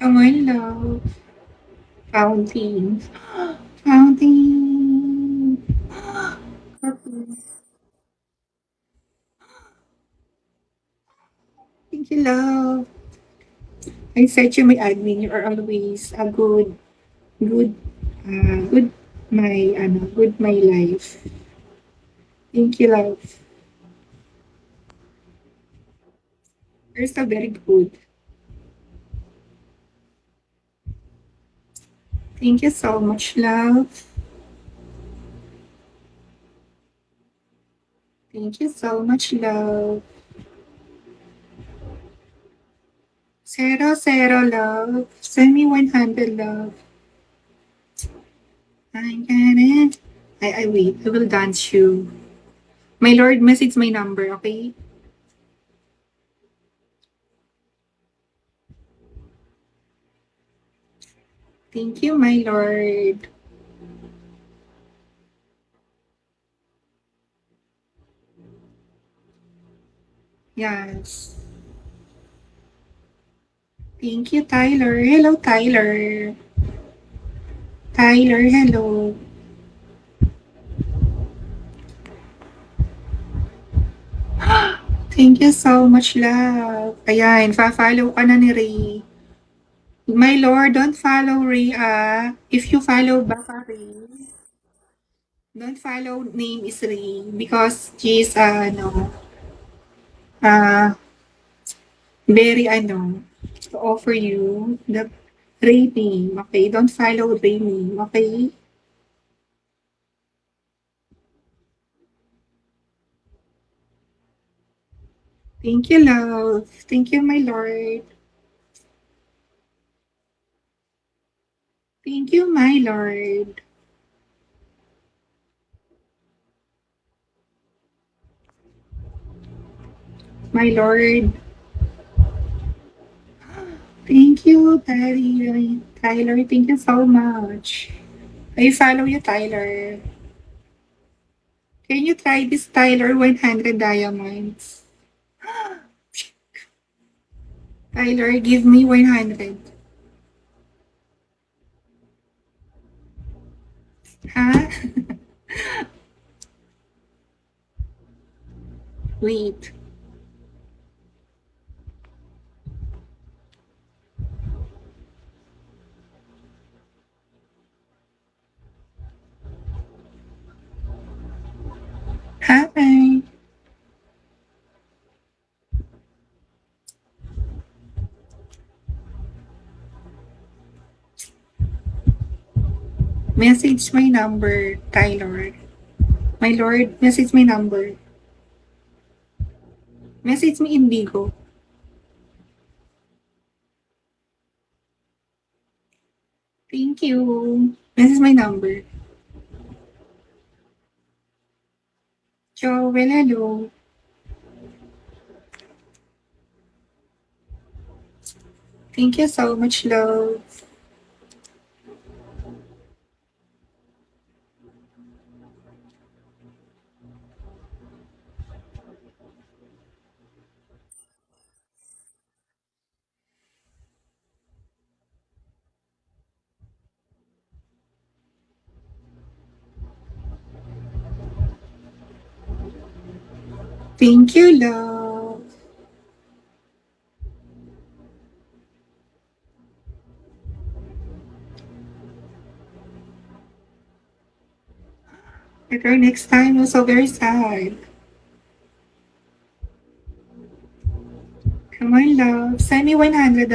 Come on, love. Fountain. Fountain. Okay. Thank you, love. I said you, my admin, you are always a good, good, good my life. Thank you, love. You're so very good. Thank you so much, love. Thank you so much, love. Zero, zero, love. Send me 100, love. I get it. I wait. I will dance you. My lord, message my number, okay? Thank you, my lord. Yes. Thank you, Tyler. Hello, Tyler. Tyler, hello. Thank you so much, love. Ayan, fa-follow ka na ni Ray. My lord, don't follow Ray, ah. If you follow baka Ray, don't follow name is Ray because she's, very, to offer you the Ray name, okay? Don't follow Ray name, okay? Thank you, love. Thank you, my lord. Thank you, my lord. My lord. Thank you, Tyler. Tyler, thank you so much. I follow you, Tyler. Can you try this, Tyler? 100 diamonds. Tyler, give me 100. Ha? Wait. Hi. Message my number, Tyler. My lord, message my number. Message me in Bigo. Thank you. Message my number. Joel, hello. Thank you so much, love. Thank you, love. Later next time, I'm so very sad. Come on, love. Send me 100